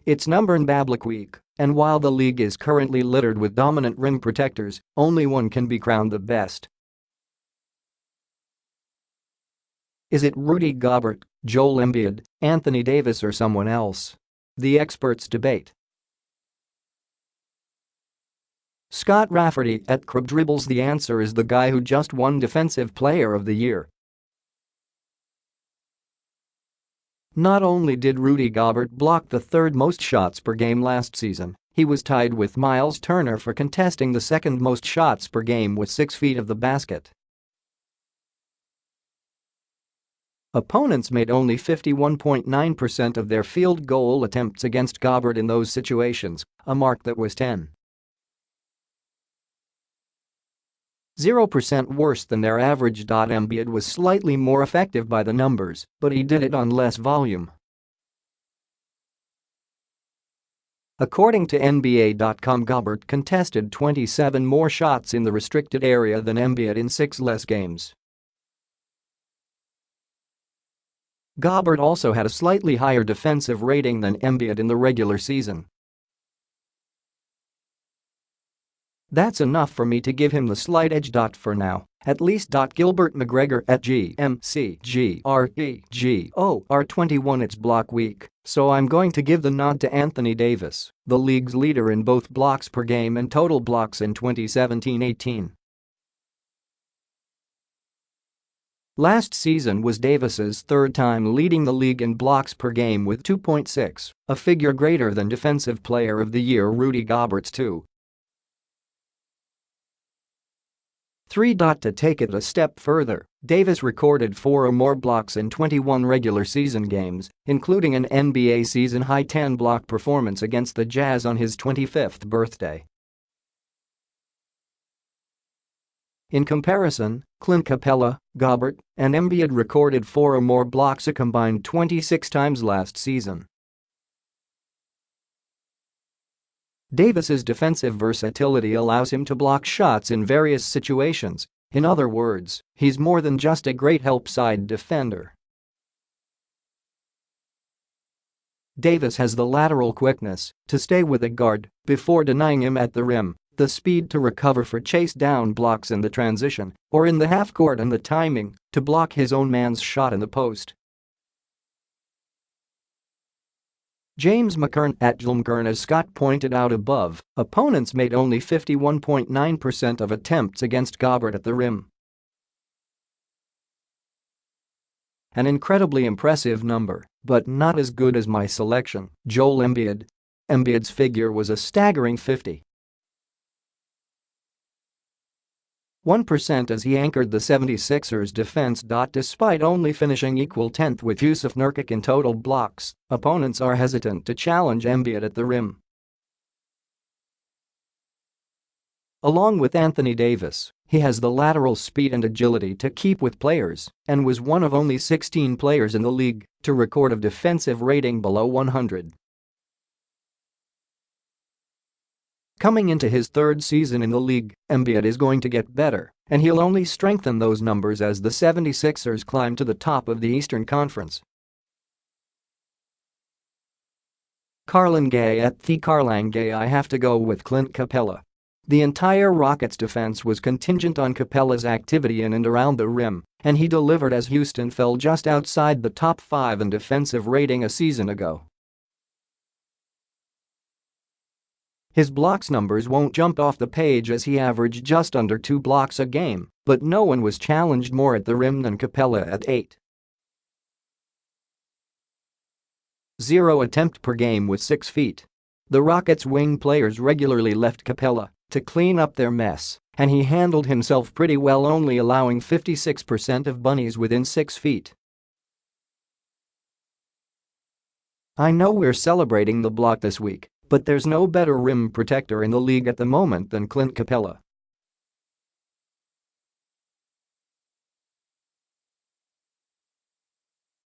It's number and Bablik week, and while the league is currently littered with dominant rim protectors, only one can be crowned the best. Is it Rudy Gobert, Joel Embiid, Anthony Davis or someone else? The experts debate. Scott Rafferty at Crib Dribbles. The answer is the guy who just won Defensive Player of the Year. Not only did Rudy Gobert block the third most shots per game last season, he was tied with Myles Turner for contesting the second most shots per game with 6 feet of the basket. Opponents made only 51.9% of their field goal attempts against Gobert in those situations, a mark that was 10.0% worse than their average. Embiid was slightly more effective by the numbers, but he did it on less volume. According to NBA.com, Gobert contested 27 more shots in the restricted area than Embiid in 6 less games. Gobert also had a slightly higher defensive rating than Embiid in the regular season. That's enough for me to give him the slight edge. For now, at least. Gilbert McGregor at GMCGREGOR21. It's block week, so I'm going to give the nod to Anthony Davis, the league's leader in both blocks per game and total blocks in 2017-18. Last season was Davis's third time leading the league in blocks per game with 2.6, a figure greater than Defensive Player of the Year Rudy Gobert's 2. To take it a step further, Davis recorded 4 or more blocks in 21 regular season games, including an NBA season-high 10-block performance against the Jazz on his 25th birthday. In comparison, Clint Capella, Gobert, and Embiid recorded 4 or more blocks a combined 26 times last season. Davis's defensive versatility allows him to block shots in various situations. In other words, he's more than just a great help-side defender. Davis has the lateral quickness to stay with a guard before denying him at the rim, the speed to recover for chase-down blocks in the transition or in the half-court, and the timing to block his own man's shot in the post. James McKern at JLMKern. As Scott pointed out above, opponents made only 51.9% of attempts against Gobert at the rim. An incredibly impressive number, but not as good as my selection, Joel Embiid. Embiid's figure was a staggering 51% as he anchored the 76ers' defense. Despite only finishing equal 10th with Yusuf Nurkic in total blocks, opponents are hesitant to challenge Embiid at the rim. Along with Anthony Davis, he has the lateral speed and agility to keep with players and was one of only 16 players in the league to record a defensive rating below 100. Coming into his third season in the league, Embiid is going to get better, and he'll only strengthen those numbers as the 76ers climb to the top of the Eastern Conference. Carlin Gay at @TheCarlangay. I have to go with Clint Capella. The entire Rockets defense was contingent on Capella's activity in and around the rim, and he delivered as Houston fell just outside the top 5 in defensive rating a season ago. His blocks numbers won't jump off the page as he averaged just under 2 blocks a game, but no one was challenged more at the rim than Capella at 8.0 attempt per game with 6 feet. The Rockets' wing players regularly left Capella to clean up their mess, and he handled himself pretty well, only allowing 56% of bunnies within 6 feet. I know we're celebrating the block this week, but there's no better rim protector in the league at the moment than Clint Capella.